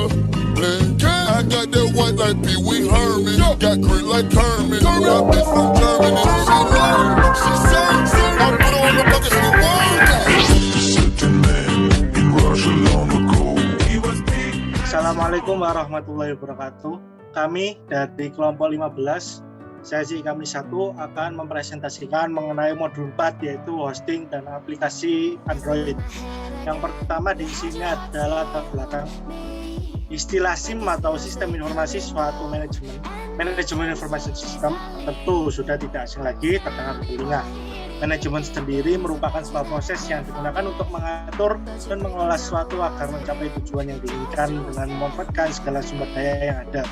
I got that white like Pee Wee Herman. Got grit like Kermit. That bitch from Germany. She learned. She sang. I put her on the bucket and it Assalamualaikum warahmatullahi wabarakatuh. Kami dari kelompok 15 sesi kami 1 akan mempresentasikan mengenai modul 4 yaitu hosting dan aplikasi Android. Yang pertama di sini adalah latar belakang istilah SIM atau sistem informasi suatu manajemen informasi sistem tentu sudah tidak asing lagi terdengar di telinga. Manajemen sendiri merupakan sebuah proses yang digunakan untuk mengatur dan mengolah sesuatu agar mencapai tujuan yang diinginkan dengan memanfaatkan segala sumber daya yang ada.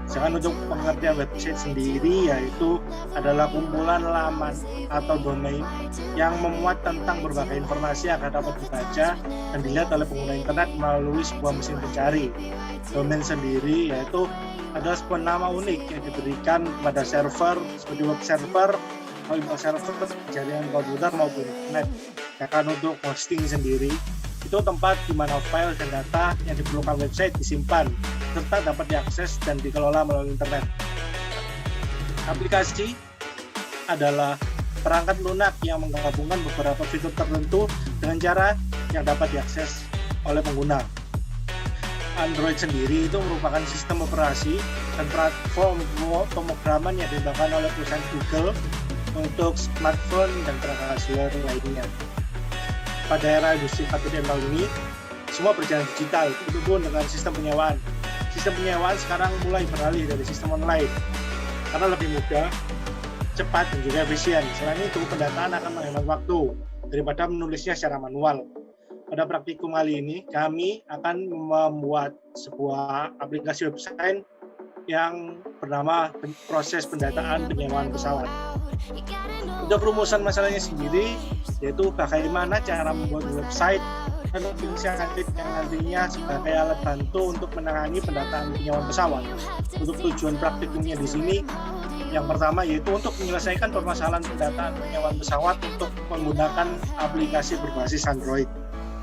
Sedangkan untuk pengertian website sendiri yaitu adalah kumpulan laman atau domain yang memuat tentang berbagai informasi agar dapat dibaca dan dilihat oleh pengguna internet melalui sebuah mesin pencari. Domain sendiri yaitu adalah sebuah nama unik yang diberikan kepada server seperti web server, email server, jaringan komputer maupun internet. Sedangkan untuk hosting sendiri itu tempat di mana file dan data yang diperlukan website disimpan serta dapat diakses dan dikelola melalui internet. Aplikasi adalah perangkat lunak yang menggabungkan beberapa fitur tertentu dengan cara yang dapat diakses oleh pengguna. Android sendiri itu merupakan sistem operasi dan platform pemrograman yang dikembangkan oleh perusahaan Google untuk smartphone dan perangkat seluler lainnya. Pada era industri 4.0 ini, semua berjalan digital, itu pun dengan sistem penyewaan. Sistem penyewaan sekarang mulai beralih dari sistem online, karena lebih mudah, cepat, dan juga efisien. Selain itu, pendataan akan menghemat waktu, daripada menulisnya secara manual. Pada praktikum kali ini, kami akan membuat sebuah aplikasi website yang bernama proses pendataan penyewaan pesawat. Untuk rumusan masalahnya sendiri, yaitu bagaimana cara membuat website dan aplikasi yang nantinya sebagai alat bantu untuk menangani pendataan penyewaan pesawat. Untuk tujuan praktikumnya di sini, yang pertama yaitu untuk menyelesaikan permasalahan pendataan penyewaan pesawat untuk menggunakan aplikasi berbasis Android.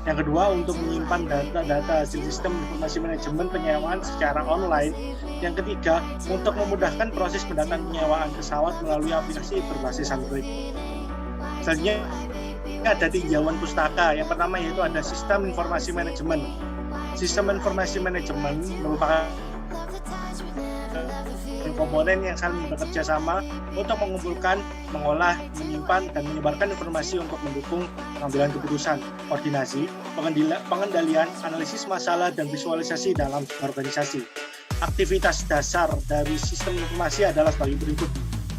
Yang kedua, untuk menyimpan data-data hasil sistem informasi manajemen penyewaan secara online. Yang ketiga, untuk memudahkan proses pendataan penyewaan pesawat melalui aplikasi berbasis Android. Selanjutnya, ada tinjauan pustaka. Yang pertama yaitu ada sistem informasi manajemen. Sistem informasi manajemen merupakan komponen yang saling bekerja sama untuk mengumpulkan, mengolah, menyimpan, dan menyebarkan informasi untuk mendukung pengambilan keputusan, koordinasi, pengendalian, analisis masalah, dan visualisasi dalam organisasi. Aktivitas dasar dari sistem informasi adalah sebagai berikut.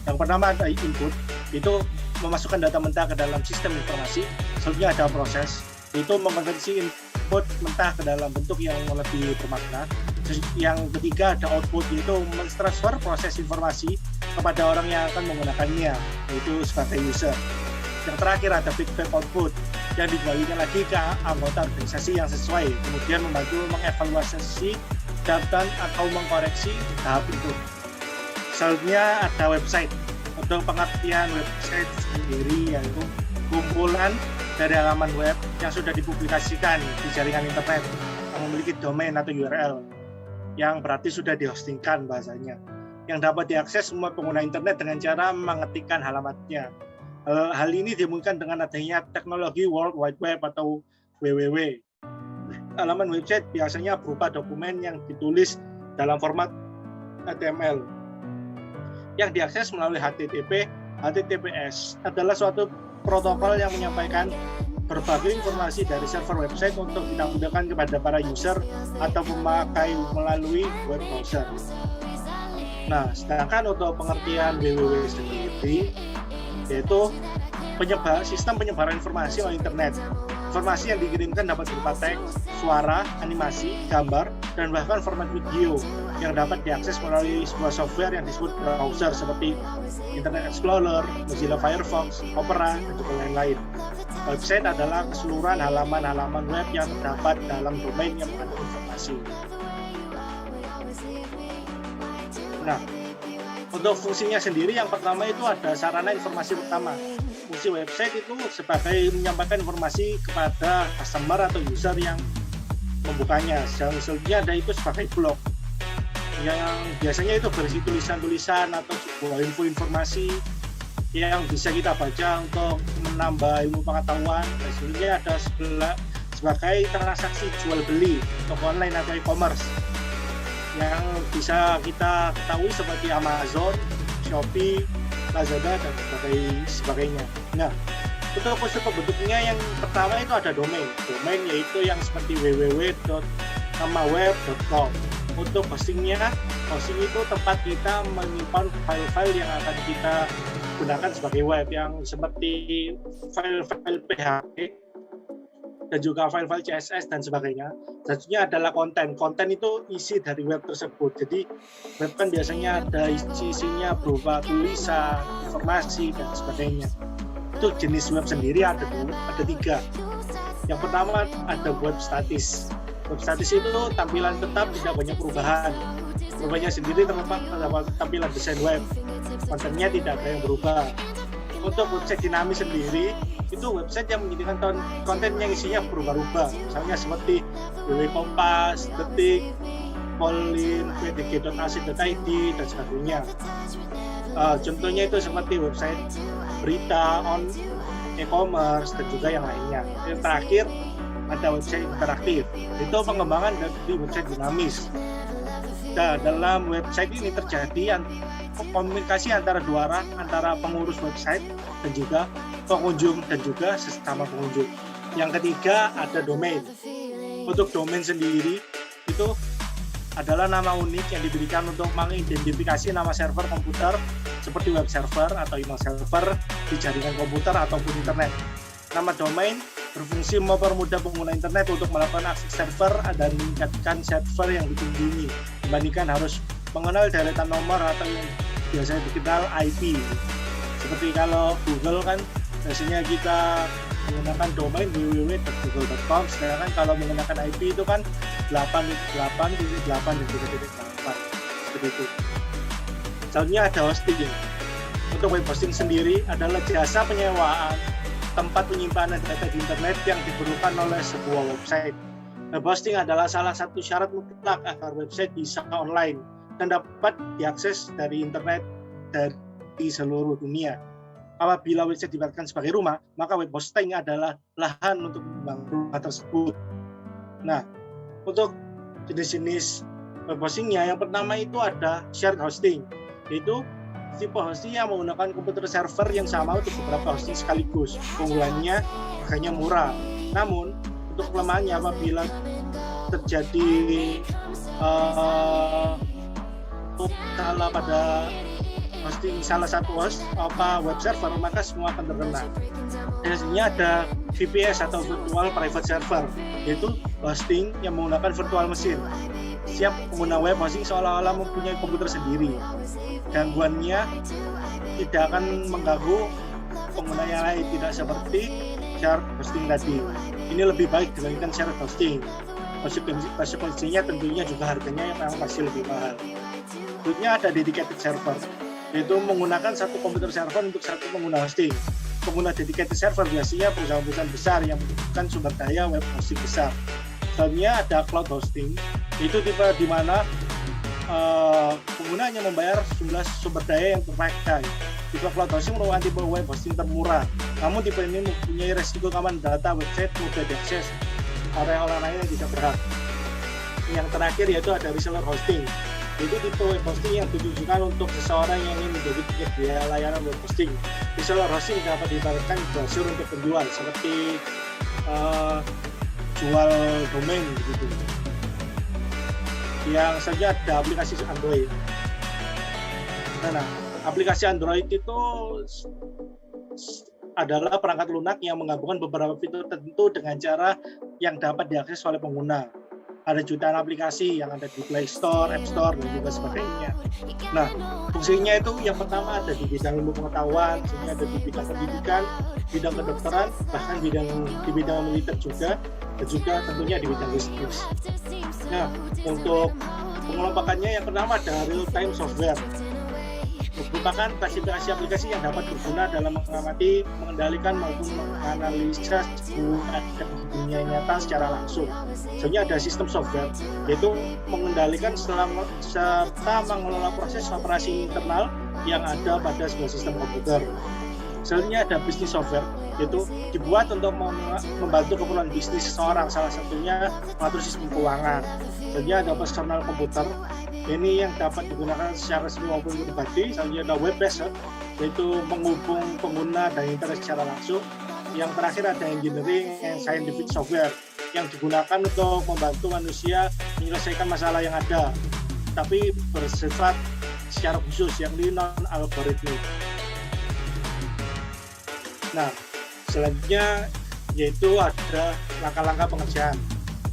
Yang pertama ada input, itu memasukkan data mentah ke dalam sistem informasi. Selanjutnya ada proses, itu mengkonversi input mentah ke dalam bentuk yang lebih bermakna. Yang ketiga ada output, yaitu mentransfer proses informasi kepada orang yang akan menggunakannya, yaitu sebagai user. Yang terakhir ada feedback output, yang dikembalikan lagi ke anggota organisasi yang sesuai, kemudian membantu mengevaluasi dan atau mengkoreksi tahap itu. Selanjutnya ada website. Untuk pengertian website sendiri yaitu kumpulan dari halaman web yang sudah dipublikasikan di jaringan internet yang memiliki domain atau URL yang berarti sudah dihostingkan bahasanya, yang dapat diakses semua pengguna internet dengan cara mengetikkan halamannya. Hal ini dimungkinkan dengan adanya teknologi World Wide Web atau WWW. Halaman website biasanya berupa dokumen yang ditulis dalam format HTML yang diakses melalui HTTP. HTTPS adalah suatu protokol yang menyampaikan berbagai informasi dari server website untuk ditampilkan kepada para user atau pemakai melalui web browser. Nah, sedangkan untuk pengertian WWW sendiri yaitu sistem penyebaran informasi oleh internet. Informasi yang dikirimkan dapat berupa teks, suara, animasi, gambar, dan bahkan format video yang dapat diakses melalui sebuah software yang disebut browser seperti Internet Explorer, Mozilla Firefox, Opera, dan juga lain-lain. Website adalah keseluruhan halaman-halaman web yang terdapat dalam domain yang mengandung informasi. Nah, untuk fungsinya sendiri yang pertama itu ada sarana informasi pertama. Fungsi website itu sebagai menyampaikan informasi kepada customer atau user yang membukanya. Selanjutnya ada itu sebagai blog yang biasanya itu berisi tulisan-tulisan atau sebuah informasi yang bisa kita baca untuk menambah ilmu pengetahuan. Dan selanjutnya ada sebagai transaksi jual beli toko online atau e-commerce yang bisa kita ketahui seperti Amazon, Shopee, Lazada dan sebagainya. Nah, untuk bentuknya yang pertama itu ada domain yaitu yang seperti www.namaweb.com. Untuk hosting itu tempat kita menyimpan file-file yang akan kita gunakan sebagai web, yang seperti file-file PHP dan juga file-file CSS dan sebagainya. Selanjutnya adalah konten itu isi dari web tersebut. Jadi web kan biasanya ada isinya berupa tulisan, informasi dan sebagainya. Itu jenis web sendiri ada 3. Yang pertama ada web statis. Web statis itu tampilan tetap, tidak banyak perubahan. Perubahannya sendiri terletak pada tampilan desain web. Kontennya tidak ada yang berubah. Untuk website dinamis sendiri, itu website yang menyediakan konten yang isinya berubah-ubah. Misalnya seperti www.kompas, Detik, Polin, pdg.ac.id dan sebagainya. Contohnya itu seperti website berita, e-commerce dan juga yang lainnya. Yang terakhir ada website interaktif, itu pengembangan dari website dinamis. Nah, dalam website ini terjadi komunikasi antara dua arah, antara pengurus website dan juga pengunjung dan juga sesama pengunjung. Yang ketiga ada domain. Untuk domain sendiri itu adalah nama unik yang diberikan untuk mengidentifikasi nama server komputer seperti web server atau email server di jaringan komputer ataupun internet. Nama domain berfungsi mempermudah pengguna internet untuk melakukan akses server dan meningkatkan server yang dikunjungi dibandingkan harus mengenal deretan nomor atau yang biasanya dikenal IP. Seperti kalau Google kan biasanya kita menggunakan domain www.google.com, sedangkan kalau menggunakan IP itu kan 88.8 dan juga .8 seperti itu. Selanjutnya ada hosting. Untuk web hosting sendiri adalah jasa penyewaan tempat penyimpanan data di internet yang diperlukan oleh sebuah website. Web hosting adalah salah satu syarat mutlak agar website bisa online dan dapat diakses dari internet dari seluruh dunia. Apabila website dibuatkan sebagai rumah, maka web hosting adalah lahan untuk membangun rumah tersebut. Nah, untuk jenis-jenis web hostingnya, yang pertama itu ada shared hosting, yaitu tipe hosting yang menggunakan komputer server yang sama untuk beberapa hosting sekaligus. Keunggulannya harganya murah. Namun, untuk kelemahannya apabila terjadi salah pada hosting salah satu web server, maka semua akan terkena. Biasanya ada VPS atau Virtual Private Server, yaitu hosting yang menggunakan virtual mesin. Setiap pengguna web hosting seolah-olah mempunyai komputer sendiri. Gangguannya tidak akan mengganggu pengguna yang lain, tidak seperti shared hosting tadi. Ini lebih baik dibandingkan shared hosting. Konsekuensinya tentunya juga harganya yang masih lebih mahal. Berikutnya ada dedicated server, yaitu menggunakan satu komputer server untuk satu pengguna hosting. Pengguna dedicated server biasanya perusahaan-perusahaan besar yang membutuhkan sumber daya web hosting besar. Selanjutnya ada cloud hosting, itu tipe di mana pengguna hanya membayar jumlah sumber daya yang terpakai. Tipe cloud hosting merupakan tipe web hosting termurah. Namun tipe ini mempunyai resiko keamanan data website mudah diakses oleh orang lain yang tidak berhak. Yang terakhir yaitu ada reseller hosting. Itu tipe web hosting yang ditujukan untuk seseorang yang ingin menjadi penyedia layanan web hosting. Reseller hosting dapat diibaratkan brosur untuk penjual, seperti jual domain gitu. Yang saja ada aplikasi Android. Nah, aplikasi Android itu adalah perangkat lunak yang menggabungkan beberapa fitur tertentu dengan cara yang dapat diakses oleh pengguna. Ada jutaan aplikasi yang ada di Play Store, App Store, dan juga sebagainya. Nah, fungsinya itu yang pertama ada di bidang ilmu pengetahuan, ada di bidang pendidikan, bidang kedokteran, bahkan di bidang militer juga, dan juga tentunya di bidang bisnis. Nah, untuk pengelompokannya yang pertama ada real-time software. merupakan klasifikasi aplikasi yang dapat berguna dalam mengamati, mengendalikan maupun menganalisa sebuah dunia nyata secara langsung. Sebenarnya ada sistem software, yaitu mengendalikan serta mengelola proses operasi internal yang ada pada sebuah sistem komputer. Selanjutnya ada bisnis software, yaitu dibuat untuk membantu keperluan bisnis seseorang, salah satunya mengatur sistem keuangan. Selanjutnya ada personal komputer, ini yang dapat digunakan secara resmi maupun pribadi. Selanjutnya ada web based, yaitu menghubung pengguna dan internet secara langsung. Yang terakhir ada engineering and scientific software, yang digunakan untuk membantu manusia menyelesaikan masalah yang ada, tapi bersifat secara khusus, yakni non-algoritmik. Nah, selanjutnya yaitu ada langkah-langkah pengerjaan.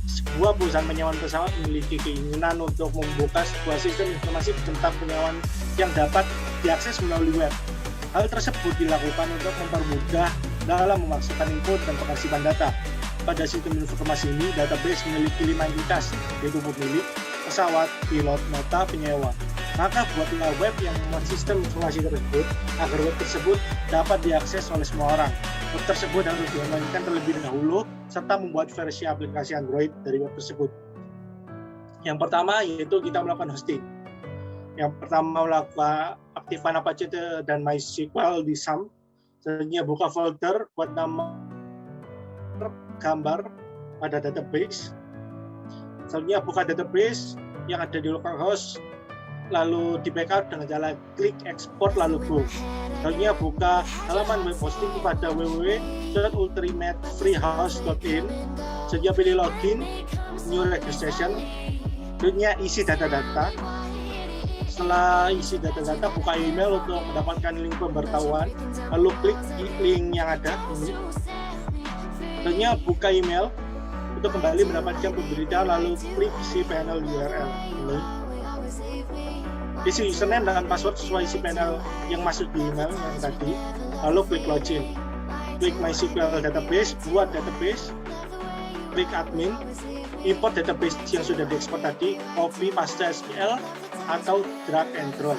Sebuah perusahaan penyewaan pesawat memiliki keinginan untuk membuka sebuah sistem informasi tentang penyewaan yang dapat diakses melalui web. Hal tersebut dilakukan untuk mempermudah dalam memasukkan input dan pengarsipan data. Pada sistem informasi ini, database memiliki 5 entitas, yaitu pemilik, pesawat, pilot, nota, penyewa. Maka buatlah web yang memuat sistem informasi tersebut agar web tersebut dapat diakses oleh semua orang. Web tersebut harus dimainkan terlebih dahulu serta membuat versi aplikasi Android dari web tersebut. Yang pertama yaitu kita melakukan hosting. Yang pertama melakukan aktifkan Apache dan MySQL di SAM. Selanjutnya buka folder, buat nama gambar pada database. Selanjutnya buka database yang ada di localhost, lalu di backup dengan cara klik export lalu go. Selanjutnya buka halaman web hosting pada www.ultimatefreehouse.in. Selanjutnya pilih login, new registration. Selanjutnya isi data-data. Setelah isi data-data, buka email untuk mendapatkan link pemberitahuan. Lalu klik link yang ada ini. Selanjutnya buka email untuk kembali mendapatkan pemberitahuan, lalu klik isi panel URL ini. Isi username dan password sesuai isi panel yang masuk di email yang tadi, lalu klik login. Klik MySQL database, buat database, klik admin, import database yang sudah diekspor tadi, copy paste SQL atau drag and drop.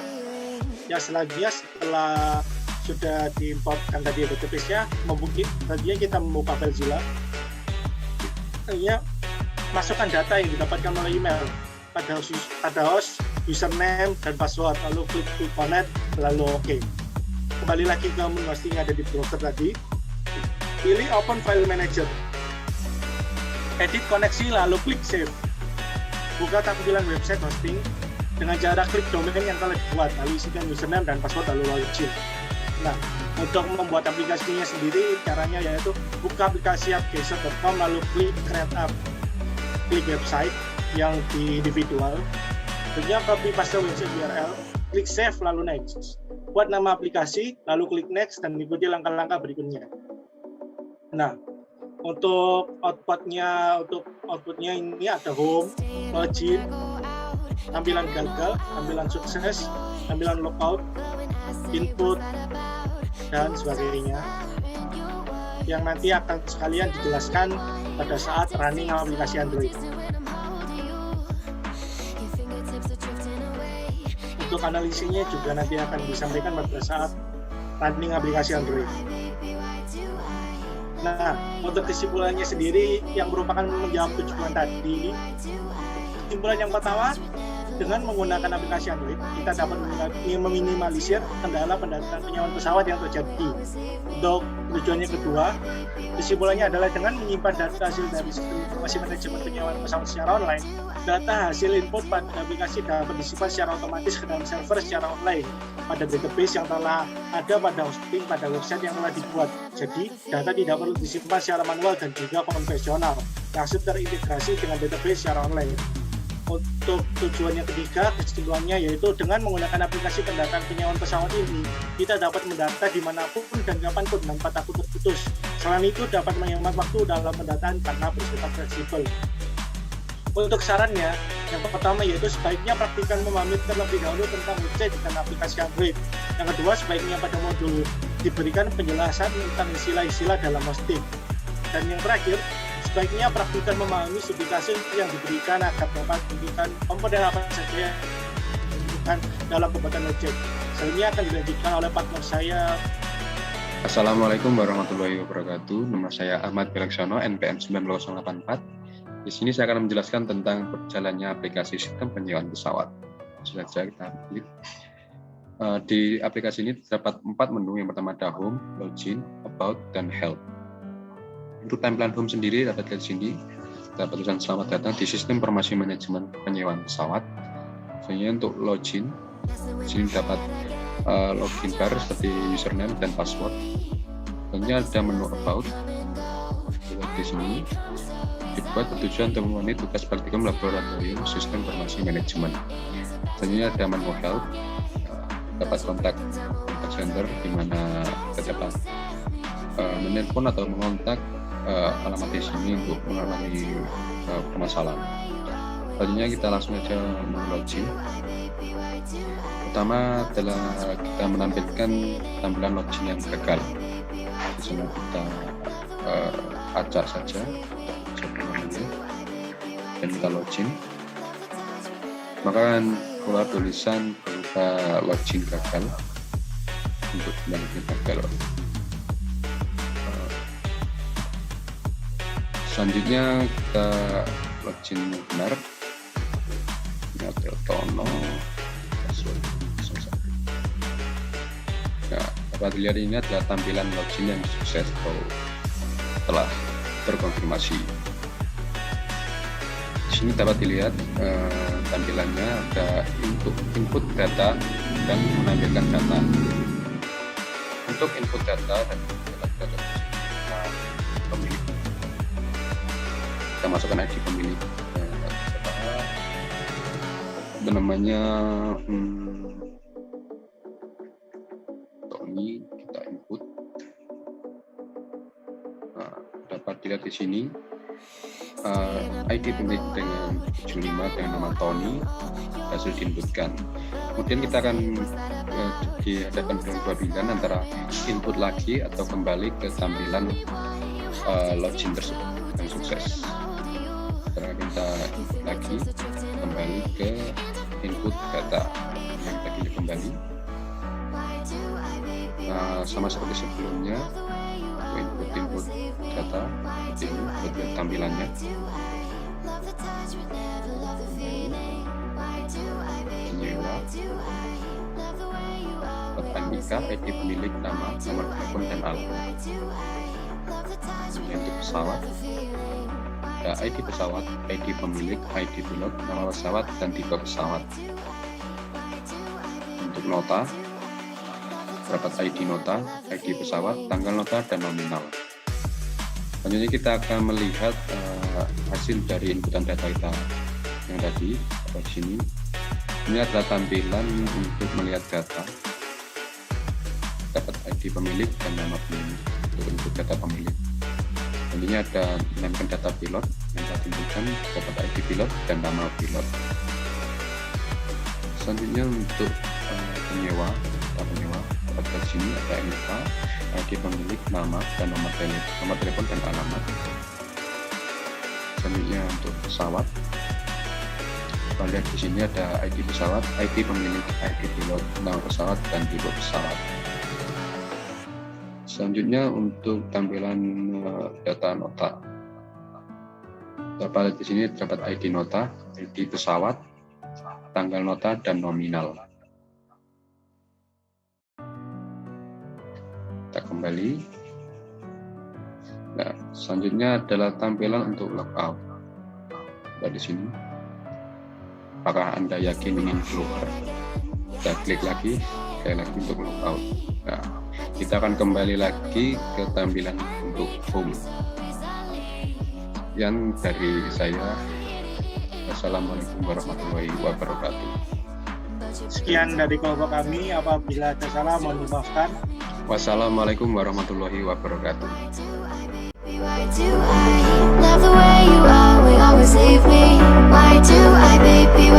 Ya, selanjutnya setelah sudah diimportkan tadi database-nya, tadinya kita membuka FileZilla. Ya, masukkan data yang didapatkan melalui email pada host, username dan password, lalu klik connect, lalu OK. Kembali lagi ke menu hosting yang ada di browser tadi, pilih open file manager, edit koneksi, lalu klik save. Buka tampilan website hosting dengan cara klik domain yang telah dibuat, lalu isikan username dan password, lalu login. Nah, untuk membuat aplikasinya sendiri, caranya yaitu buka aplikasi appgeisser.com, lalu klik create app, klik website yang di individual. Selanjutnya copy paste website URL, klik save lalu next. Buat nama aplikasi, lalu klik next dan ikuti langkah-langkah berikutnya. Nah, untuk outputnya ini ada home, login, tampilan gagal, tampilan sukses, tampilan logout, input, dan sebagainya. Yang nanti akan sekalian dijelaskan pada saat running aplikasi Android. Untuk analisisnya juga nanti akan disampaikan pada saat running aplikasi Android. Nah, untuk kesimpulannya sendiri yang merupakan menjawab tujuan tadi, kesimpulan yang pertama, dengan menggunakan aplikasi Android, kita dapat meminimalisir kendala pendataan penyewaan pesawat yang terjadi. Untuk tujuannya kedua, kesimpulannya adalah dengan menyimpan data hasil dari sistem informasi manajemen penyewaan pesawat secara online, data hasil input pada aplikasi dapat disimpan secara otomatis ke dalam server secara online pada database yang telah ada pada hosting pada website yang telah dibuat. Jadi, data tidak perlu disimpan secara manual dan juga konvensional, langsung terintegrasi dengan database secara online. Untuk tujuannya ketiga, kesimpulannya yaitu dengan menggunakan aplikasi pendataan penyewaan pesawat ini, kita dapat mendata dimanapun dan kapanpun tanpa takut terputus. Selain itu, dapat menghemat waktu dalam pendataan karena bersifat fleksibel. Untuk sarannya, yang pertama yaitu sebaiknya praktikkan memahami terlebih dahulu tentang website dan aplikasi Android. Yang kedua, sebaiknya pada modul diberikan penjelasan tentang istilah-istilah dalam hosting. Dan yang terakhir, sebaiknya praktikkan memahami spesifikasi yang diberikan agar dapat memberikan komponen apa saja yang digunakan dalam pembuatan objek. Selanjutnya akan dilanjutkan oleh partner saya. Assalamualaikum warahmatullahi wabarakatuh. Nama saya Ahmad Bilaksono, NPM 9084. Di sini saya akan menjelaskan tentang berjalannya aplikasi sistem penyewaan pesawat. Sudah saja kita klik. Di aplikasi ini terdapat 4 menu. Yang pertama ada Home, Login, About, dan Help. Untuk tampilan Home sendiri dapat di sini. Terdapat tulisan selamat datang di sistem informasi manajemen penyewaan pesawat. Selanjutnya untuk Login, di sini dapat login bar seperti username dan password. Selanjutnya ada menu About. Di sini dibuat bertujuan untuk memenuhi tugas praktikum laboratorium sistem informasi manajemen. Selanjutnya ada menu Help. Dapat kontak center di mana dapat menelpon atau mengontak alamat di sini untuk mengalami permasalahan. Selanjutnya kita langsung saja login. Pertama adalah kita menampilkan tampilan login yang gagal. Di sini kita acak saja dan kita login. Maka keluar tulisan berupa login gagal untuk login gagal. Selanjutnya kita login benar. Ini hotel Tono. Nah, dapat dilihat ini adalah tampilan login yang sukses telah terkonfirmasi. Di sini dapat dilihat tampilannya ada input data dan menampilkan data. Untuk input data dan data pemilik, kita masukkan ID pemilik. Itu namanya Tony, kita input. Nah, dapat dilihat di sini. ID pemilik dengan 75 dengan nama Tony hasil diinputkan. Kemudian kita akan dihadapkan dengan dua pilihan antara input lagi atau kembali ke tampilan login tersebut yang sukses. Sekarang kita input lagi, kembali ke input data yang kita pilih kembali. Nah, sama seperti sebelumnya, input data ini buat tampilannya. Penyewa, NIK, ID pemilik, nama, nomor telepon dan alamat. Untuk pesawat, ada ID pesawat, ID pemilik, ID pilot, nama pesawat dan tipe pesawat. Untuk nota, dapat ID nota, ID pesawat, tanggal nota dan nominal. Selanjutnya kita akan melihat hasil dari inputan data kita yang tadi di sini. Ini adalah tampilan untuk melihat data. Dapat ID pemilik dan nama pemilik untuk input data pemilik. Selanjutnya ada menambahkan data pilot yang kita tunjukkan, dapat ID pilot dan nama pilot. Selanjutnya untuk penyewa, dapat di sini ada NIK, ID pemilik, nama dan nomor telepon dan alamat. Selanjutnya untuk pesawat, kita lihat di sini ada ID pesawat, ID pemilik, ID pilot, nama pesawat dan tipe pesawat. Selanjutnya untuk tampilan data nota, dapat di sini terdapat ID nota, ID pesawat, tanggal nota dan nominal. Kita kembali. Nah, selanjutnya adalah tampilan untuk logout. Nah, di sini, apakah Anda yakin ingin keluar? Kita klik lagi, sekali lagi untuk logout. Nah, kita akan kembali lagi ke tampilan untuk home. Yang dari saya, Assalamualaikum warahmatullahi wabarakatuh. Sekian dari kelompok kami. Apabila ada salah, mohon dimaafkan. Wassalamualaikum warahmatullahi wabarakatuh. Why do I love the way you always leave me? Why do I, baby?